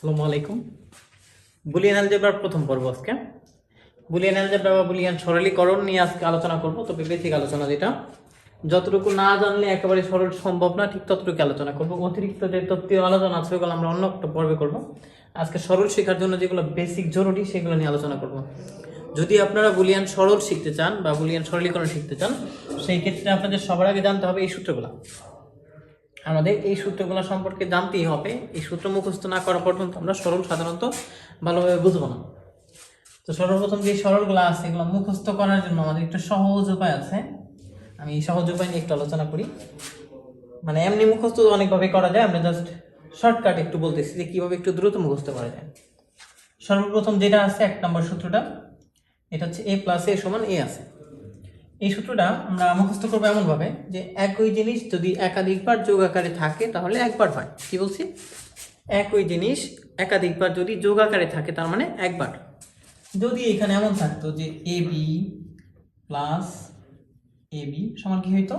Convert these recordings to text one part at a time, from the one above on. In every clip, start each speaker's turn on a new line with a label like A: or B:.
A: আসসালামু আলাইকুম। বুলিয়ান অ্যালজেব্রার প্রথম পর্ব আজকে। বুলিয়ান অ্যালজেব্রা বা বুলিয়ান সরলীকরণ নিয়ে আজকে আলোচনা করব। তবে বেসিক আলোচনা, যেটা যতটুকু না জানলে একেবারে সরল সম্ভব না, ঠিক ততটুকু আলোচনা করব। অতিরিক্ত যে তত্ত্বীয় আলোচনা আছে ওগুলো আমরা অন্য একটা পর্বে করব। আজকে সরল শেখার জন্য যেগুলো বেসিক জরুরি সেগুলো নিয়ে আলোচনা করব। যদি আপনারা বুলিয়ান সরল শিখতে চান বা বুলিয়ান সরলীকরণ শিখতে চান, সেই ক্ষেত্রে আপনাদের সবার আগে জানতে হবে এই সূত্রগুলো। আমাদের এই সূত্রগুলো সম্পর্কে জানতেই হবে। এই সূত্র মুখস্থ না করা পর্যন্ত আমরা সরল সাধারণত ভালোভাবে বুঝবো না। তো সর্বপ্রথম যে সরলগুলো আছে এগুলো মুখস্থ করার জন্য আমাদের একটা সহজ উপায় আছে। আমি এই সহজ উপায় নিয়ে একটু আলোচনা করি। মানে এমনি মুখস্থ অনেকভাবে করা যায়, আমরা জাস্ট শর্টকাট একটু বলতেছি যে কীভাবে একটু দ্রুত মুখস্থ করা যায়। সর্বপ্রথম যেটা আছে 1 নম্বর সূত্রটা, এটা হচ্ছে a + a = a আছে। এই সূত্রটা আমরা মুখস্থ করবো এমনভাবে যে একই জিনিস যদি একাধিকবার যোগ আকারে থাকে তাহলে একবার হয়। কি বলছি? একই জিনিস একাধিকবার যদি যোগ আকারে থাকে তার মানে একবার। যদি এখানে এমন থাকতো যে ab + ab সমান কি হইতো?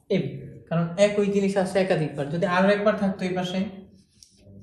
A: ab, কারণ একই জিনিস আছে একাধিকবার। যদি আরো একবার থাকতো এই পাশে,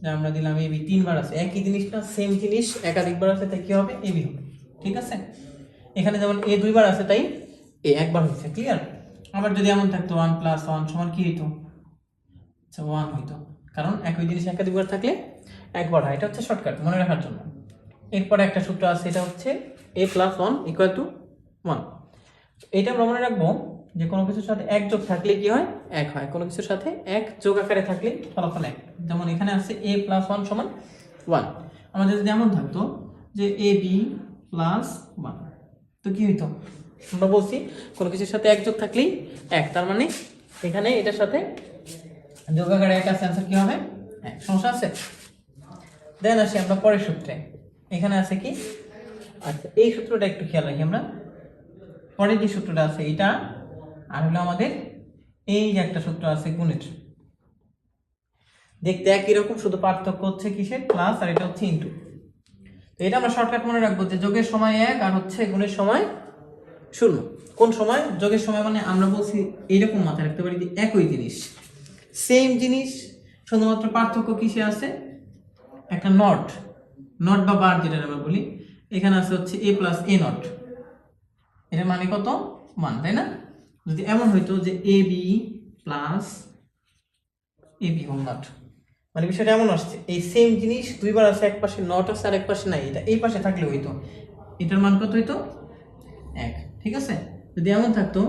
A: যে আমরা দিলাম ab 3 বার আছে, একই জিনিসটা সেম জিনিস একাধিকবার আছে, তাই কি হবে? ab হবে। ঠিক আছে? এখানে যেমন a 2 বার আছে তাই a একবার হয়েছে। ক্লিয়ার? আবার যদি এমন থাকতো 1 + 1 সমান কি হইতো? আচ্ছা 1 হইতো, কারণ একই জিনিস একাধিকবার থাকলে একবার হয়। এটা হচ্ছে শর্টকাট মনে রাখার জন্য। এরপরে একটা সূত্র আছে, এটা হচ্ছে a + 1 = 1। এটা আমরা মনে রাখবো যে কোনো কিছুর সাথে এক যোগ থাকলে কি হয়? এক হয়। কোনো কিছুর সাথে এক যোগ আকারে থাকলে ফলাফল এক। যেমন এখানে আছে a + 1 = 1। আমাদের যদি এমন থাকতো যে ab + 1, তো কি হইতো? আমরা বলছি কোনো কিছুর সাথে এক যোগ থাকলেই এক, তার মানে এখানে এটার সাথে যোগ আকারে এক আছে, आंसर কি হবে? এক। সমস্যা আছে? দেন আসি আমরা পরের সূত্রে। এখানে আছে কি? আচ্ছা এই সূত্রটা একটু খেয়াল রাখি আমরা। পরের যে সূত্রটা আছে এটা, আর হলো আমাদের এই যে একটা সূত্র আছে গুণের, দেখতে একই রকম, শুধু পার্থক্য হচ্ছে কিসের? প্লাস, আর এটা হচ্ছে ইনটু। তো এটা আমরা শর্টকাট মনে রাখবো যে যোগের সময় এক আর হচ্ছে গুণের সময় 0। কোন সময়? যোগের সময় মানে আমরা বলছি এইরকম মাথায় রাখতে পারি যে একই জিনিস সেম জিনিস, শুধুমাত্র পার্থক্য কিসে আছে? একটা নট বা বার যেটা আমরা বলি, এখানে আছে হচ্ছে a + a0। এর মানে কত? 1, তাই না? যদি এমন হইতো যে ab + ab হোল নট, মানে বিষয়টা এমন আসছে এই সেম জিনিস দুইবার আছে, এক পাশে নট আছে আর এক পাশে নাই, এটা এই পাশে থাকলে হইতো এটার মান কত হইতো? 1। ঠিক আছে? যদি এমন থাকতো,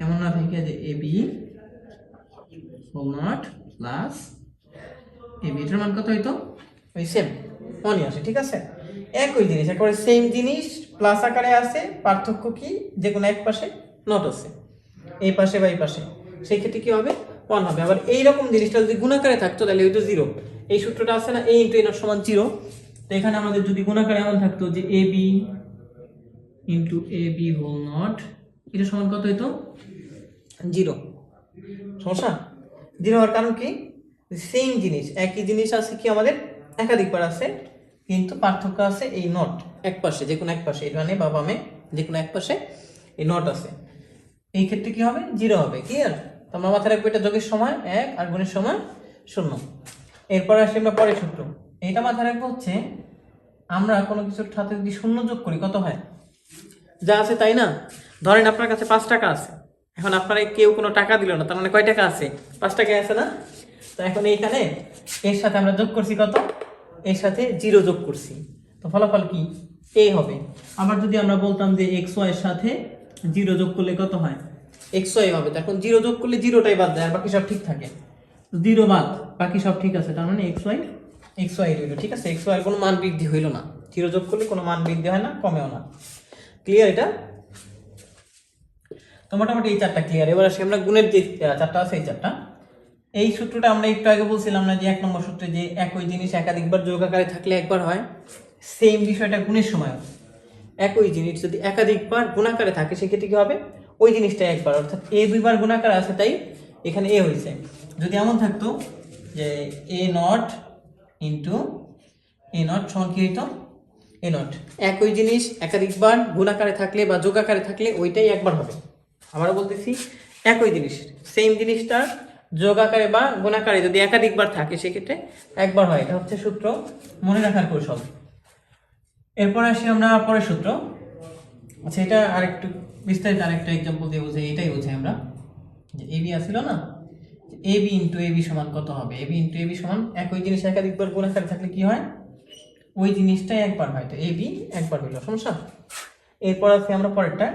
A: এমন না থাকে যে ab whole not plus ab, এটার মান কত হইতো? ওই সেম 1ই আসে। ঠিক আছে? একই জিনিস, একেবারে সেম জিনিস প্লাস আকারে আছে, পার্থক্য কি? যে কোনো এক পাশে নট আছে, এই পাশে বা এই পাশে, সেই ক্ষেত্রে কি হবে? 1 হবে। আবার এইরকম জিনিসটা যদি গুণাকারে থাকতো তাহলে হইতো 0। এই সূত্রটা আছে না, a * a0 = 0। তো এখানে আমাদের যদি গুণাকারে এমন থাকতো যে ab * ab হোল নট, এটা সমান কত হইতো? 0। সমস্যা? 0 হওয়ার কারণ কি? সেম জিনিস, একই জিনিস আছে কি আমাদের একাধিকবার আছে, কিন্তু পার্থক্য আছে এই নট এক পাশে, যে কোনো এক পাশে, ডানে বা বামে যে কোনো এক পাশে এই নট আছে। এই ক্ষেত্রে কি হবে? 0 হবে। ক্লিয়ার? তো আমরা মাথায় রাখবো এটা যোগের সময় 1 আর গুণের সময় 0। এরপর আসি আমরা পরের সূত্র। এইটা মাথায় রাখবো হচ্ছে আমরা কোনো কিছুর সাথে যদি 0 যোগ করি কত হয়? যা আছে তাই না? ধরেন আপনার কাছে 5 টাকা আছে, এখন আপনারা কেউ কোনো টাকা দিল না, তার মানে কয় টাকা আছে? 5 টাকা আছে না? তো এখন এইখানে এর সাথে আমরা যোগ করছি কত? এর সাথে 0 যোগ করছি, তো ফলাফল কি? a হবে। আবার যদি আমরা বলতাম যে xy এর সাথে 0 যোগ করলে কত হয়? xy হবে। তখন 0 যোগ করলে 0টাই বাদ যায় আর বাকি সব ঠিক থাকে। 0 বাদ, বাকি সব ঠিক আছে, তার মানে xy রইল। ঠিক আছে? xy এর কোনো মান বৃদ্ধি হইল না। 0 যোগ করলে কোনো মান বৃদ্ধি হয় না, কমেও না। ক্লিয়ার এটা? তো মোটামুটি এই 4টা ক্লিয়ার। এবার আসি আমরা গুণের যে 4টা আছে এই 4টা। এই সূত্রটা আমরা একটু আগে বলছিলাম না যে 1 নম্বর সূত্রে যে একই জিনিস একাধিকবার যোগ আকারে থাকলে একবার হয়, সেম বিষয়টা গুণের সময়। একই জিনিস যদি একাধিকবার গুণাকারে থাকে সেক্ষেত্রে কি হবে? ওই জিনিসটা একবার, অর্থাৎ a 2 বার গুণাকার আছে তাই এখানে a হয়েছে। যদি এমন থাকতো যে a0 * a0 সমান কি হইতো? a0। একই জিনিস একাধিকবার গুণাকারে থাকলে বা যোগ আকারে থাকলে ওইটাই একবার হবে। আবারও বলতেছি, একই জিনিস সেম জিনিসটা যোগ আকারে বা গুণ আকারে যদি একাধিকবার থাকে সেক্ষেত্রে একবার হয়। এটা হচ্ছে সূত্র, মনে রাখার কৌশল। এরপর আসি আমরা পরের সূত্র। আচ্ছা, এটা আরেকটু বিস্তারিত আরেকটা এক্সাম্পল দিয়ে বুঝাই, এটাই বুঝাই আমরা যে এবি আসছিল না, এবি ইন্টু এবি সমান কত হবে? এবি ইন্টু এবি সমান একই জিনিস একাধিকবার গুণ আকারে থাকলে কি হয়? ওই জিনিসটাই একবার হয়। তো এবি একবার হইল, সমস্যা। এরপর আছে আমরা পরেরটা,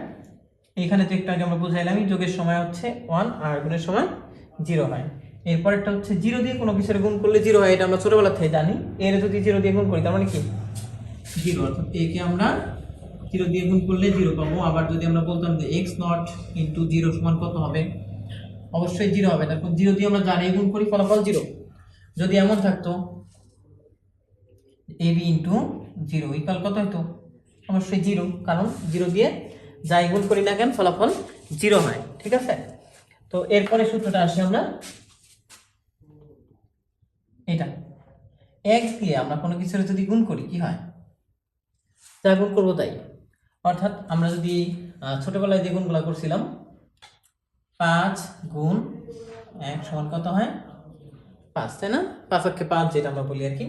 A: এখানে তো একটু আগে আমরা বুঝাইলাম যোগের সময় হচ্ছে 1 আর গুণের সময় 0 হয়। এরপরেরটা হচ্ছে 0 দিয়ে কোনো কিছুর গুণ করলে 0 হয়, এটা আমরা ছোটবেলা থেকে জানি। এর যদি 0 দিয়ে গুণ করি তার মানে কি 0, অর্থাৎ এ কে আমরা 0 দিয়ে গুণ করলে 0 পাবো। আবার যদি আমরা বলতাম যে x নট ইন্টু 0 সমান কত হবে? অবশ্যই 0 হবে। তারপর 0 দিয়ে আমরা যারাই গুণ করি ফলাফল 0। যদি এমন থাকতো ab ইন্টু 0 ইকুয়াল কত হতো? অবশ্যই 0, কারণ 0 দিয়ে যাই গুণ করি না কেন ফলাফল 0 হয়, ঠিক আছে। তো এরপরে সূত্রটা আসি আমরা, এটা x দিয়ে আমরা কোনো কিছুর যদি গুণ করি কি হয়? যা গুণ করবো তাই। অর্থাৎ আমরা যদি ছোটবেলায় যে গুণগুলো করছিলাম, 5 গুণ 1 সমান কত হয়? 5, তাই না? 5 অক্ষে 5 যেটা আমরা বলি আর কি,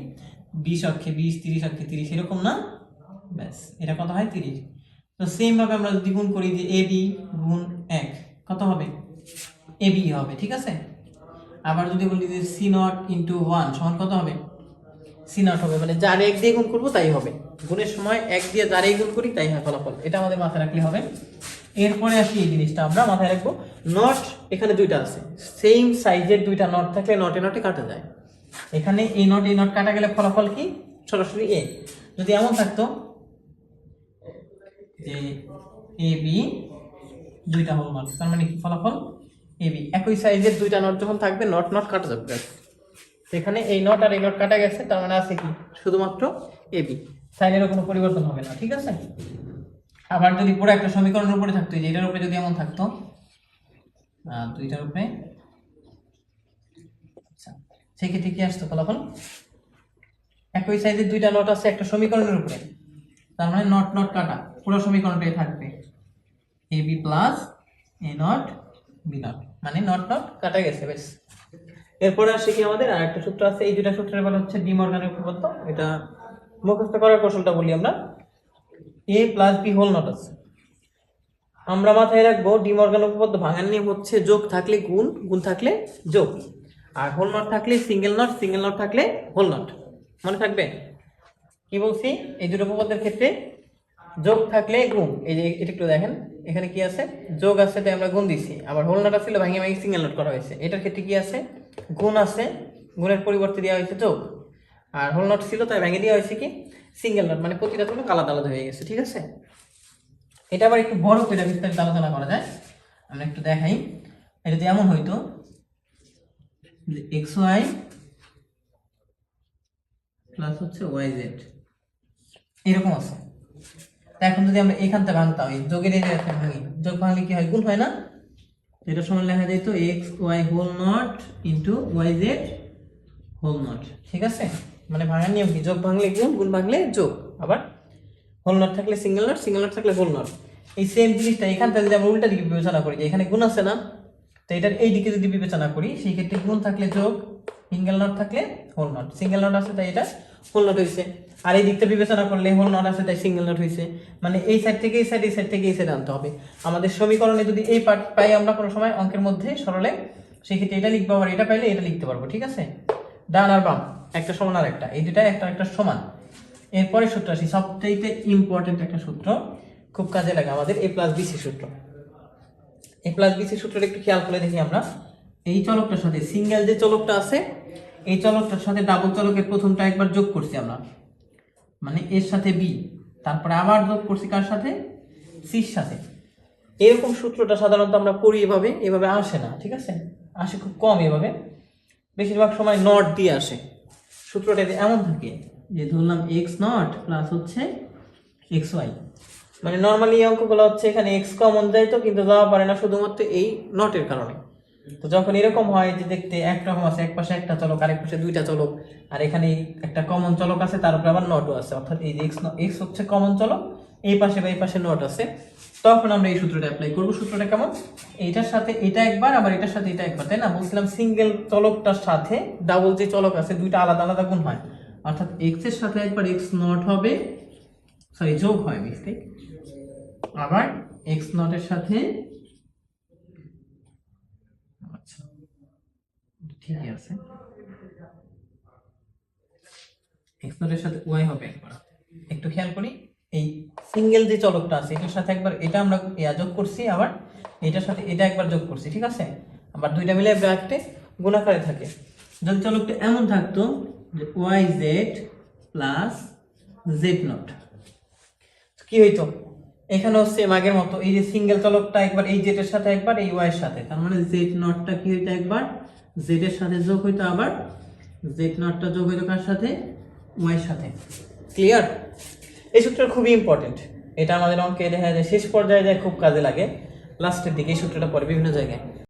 A: 20 অক্ষে 20, 30 অক্ষে 30, এরকম না? ব্যাস, এটা কত হয়? 30। তো সেম ভাবে আমরা যদি গুণ করি যে ab গুণ 1 কত হবে? ab হবে, ঠিক আছে। আবার যদি বলি যে c নট ইন্টু 1 সমান কত হবে? c নট হবে, মানে যার 1 দিয়ে গুণ করবো তাই হবে। গুণের সময় 1 দিয়ে যারাই গুণ করি তাই হয় ফলাফল, এটা আমাদের মাথায় রাখলে হবে। এরপরে আসি এই জিনিসটা আমরা মাথায় রাখবো, নট এখানে দুইটা আছে, সেম সাইজের দুইটা নট থাকলে নটে নটে কাটা যায়। এখানে এই নট কাটা গেলে ফলাফল কি? সরাসরি এ। যদি এমন থাকতো যে এ বি দুইটা হোল নট, তার মানে কি ফলাফল এ বি। একই সাইজের দুইটা নট যখন থাকবে নট নট কাটা যাবে, এখানে এই নট আর এই নট কাটা গেছে, তার মানে আছে কি? শুধুমাত্র এ বি, সাইনেরও কোনো পরিবর্তন হবে না, ঠিক আছে। আবার যদি পুরো একটা সমীকরণের উপরে থাকতো, যে এটার উপরে যদি এমন থাকতো দুইটার উপরে, আচ্ছা সেক্ষেত্রে কি আসতো ফলাফল? একই সাইজের দুইটা নট আছে একটা সমীকরণের উপরে, তার মানে নট নট কাটা, পুরো সমীকরণটাই থাকবে A B plus A not B not, মানে নট নট কাটা গেছে, বেশ। এরপরে আসে কি আমাদের আর একটা সূত্র আছে, এই দুইটা সূত্রের বলা হচ্ছে ডি মর্গানের উপপাদ্য। এটা মুখস্থ করার কৌশলটা বলি আমরা, এ প্লাস বি হোল নট আছে, আমরা মাথায় রাখবো ডি মর্গান উপপাদ্য ভাঙার নিয়ম হচ্ছে যোগ থাকলে গুণ, গুণ থাকলে যোগ, আর হোল নট থাকলে সিঙ্গেল নট, সিঙ্গেল নট থাকলে হোল নট। মনে থাকবে কি বলছি? এই দুটো উপপাদ্যের ক্ষেত্রে যোগ থাকলে গুণ, এই যে এটা একটু দেখেন, এখানে কি আছে? যোগ আছে তাই আমরা গুণ দিছি, আবার হোল নট আছে ভাঙিয়ে ভাঙিয়ে সিঙ্গেল নট করা হয়েছে। এটার ক্ষেত্রে কি আছে? গুণ আছে, গুণের পরিবর্তে দেওয়া হয়েছে যোগ, আর হোল নট ছিল তাই ভেঙে দেওয়া হয়েছে কি সিঙ্গেল নট, মানে প্রতিটা তুলনা আলাদা আলাদা হয়ে গেছে, ঠিক আছে। এটা আবার একটু বড় করে বিস্তারিত আলোচনা করা যায়, আমরা একটু দেখাই। এটা যদি এমন হইতো এক্স ওয়াই প্লাস হচ্ছে ওয়াই জেড, এরকম আছে। এখন যদি আমরা এখান থেকে ভাঙতাম, এই যোগের এই জায়গা থেকে ভাঙি, যোগ ভাঙলে কি হয়? গুণ হয় না? এটা সমান লেখা যায় তো X Y whole not into Y Z whole not, ঠিক আছে। মানে ভাঙার নিয়ম কি? যোগ ভাঙলে গুণ, গুণ ভাঙলে যোগ, আবার হোল নট থাকলে সিঙ্গেল নট, সিঙ্গেল নট থাকলে হোল নট। এই সেম জিনিসটা এখান থেকে যদি আমরা উল্টা দিকে বিবেচনা করি, যে এখানে গুণ আছে না, তো এটার এই দিকে যদি বিবেচনা করি সেই ক্ষেত্রে গুণ থাকলে যোগ, সিঙ্গেল নট থাকলে হোল নট, সিঙ্গেল নট আছে তাই এটা হোল নট হয়েছে। আর এই দিকটা বিবেচনা করলে হোল নট আছে তাই সিঙ্গেল নট হয়েছে। মানে এই সাইড থেকে এই সাইড, এই সাইড থেকে এই সাইড আনতে হবে। আমাদের সমীকরণে যদি এই পার্ট পাই আমরা কোনো সময় অঙ্কের মধ্যে সরলে, সেই ক্ষেত্রে এটা লিখবো, আবার এটা পাইলে এটা লিখতে পারবো, ঠিক আছে। ডান আর বাম একটা সমান আর একটা, এই দুটা একটা একটা সমান। এরপরে সূত্র আসি, সবচেয়ে ইম্পর্টেন্ট একটা সূত্র, খুব কাজে লাগে আমাদের, এ প্লাস বিসি সূত্র। এ প্লাস বিসি সূত্রটা একটু খেয়াল করে দেখি আমরা। এই চলকটার সাথে সিঙ্গেল যে চলকটা আছে, এই চলকটার সাথে ডাবল চলকের প্রথমটা একবার যোগ করছি আমরা, মানে এর সাথে বি, তারপরে আবার যোগ করছি কার সাথে? সির সাথে। এরকম সূত্রটা সাধারণত আমরা পড়ি এভাবে, এভাবে আসে না, ঠিক আছে, আসে খুব কম এভাবে, বেশিরভাগ সময় নট দিয়ে আসে। সূত্রটা এমন থাকে যে ধরলাম এক্স নট প্লাস হচ্ছে এক্স ওয়াই, মানে নর্মালি এই অঙ্কগুলো হচ্ছে এখানে এক্স কমন যায় তো, কিন্তু যাওয়া পারে না শুধুমাত্র এই নটের কারণে। তো যখন এরকম হয় যে দেখতে একরকম আছে, এক পাশে একটা চলক আরেক পাশে দুইটা চলক, আর এখানে একটা কমন চলক আছে তার উপরে আবার নটও আছে, অর্থাৎ এই যে এক্স হচ্ছে কমন চলক, এই পাশে বা এই পাশে নট আছে, তখন আমরা এই সূত্রটা অ্যাপ্লাই করব। সূত্রটা কেমন? এইটার সাথে এটা একবার, আবার এটার সাথে এটা একবার, তাই না? বলছিলাম সিঙ্গেল চলকটার সাথে ডাবল যে চলক আছে দুইটা আলাদা আলাদা গুণ হয়, অর্থাৎ x এর সাথে একবার x নট হবে, সরি যোগ হয়, মিস্টেক, আবার x নট এর সাথে, আচ্ছা ঠিকই আছে, x নট এর সাথে y হবে একবার। একটু খেয়াল করি, এই সিঙ্গেল যে চলকটা আছে এটার সাথে একবার এটা আমরা যোগ করছি, আবার এটার সাথে এটা একবার যোগ করছি, ঠিক আছে? আবার দুইটা মিলে ব্র্যাকেটে গুণাকারে থাকে। যদি চলকটা এমন থাকতো যে yz প্লাস z নট, কি হইতো? এখানেও সেম আগের মতো, এই যে সিঙ্গেল চলকটা একবার এই z এর সাথে একবার এই y এর সাথে, তার মানে z নটটা কি হইতো? একবার z এর সাথে যোগ হইতো, আবার z নটটা যোগ হইতো কার সাথে? y এর সাথে। ক্লিয়ার? এই সূত্রটা খুবই ইম্পর্টেন্ট, এটা আমাদের অঙ্কে দেখা যায় শেষ পর্যায়ে যায় খুব কাজে লাগে, লাস্টের দিকে এই সূত্রটা পড়ে বিভিন্ন জায়গায়।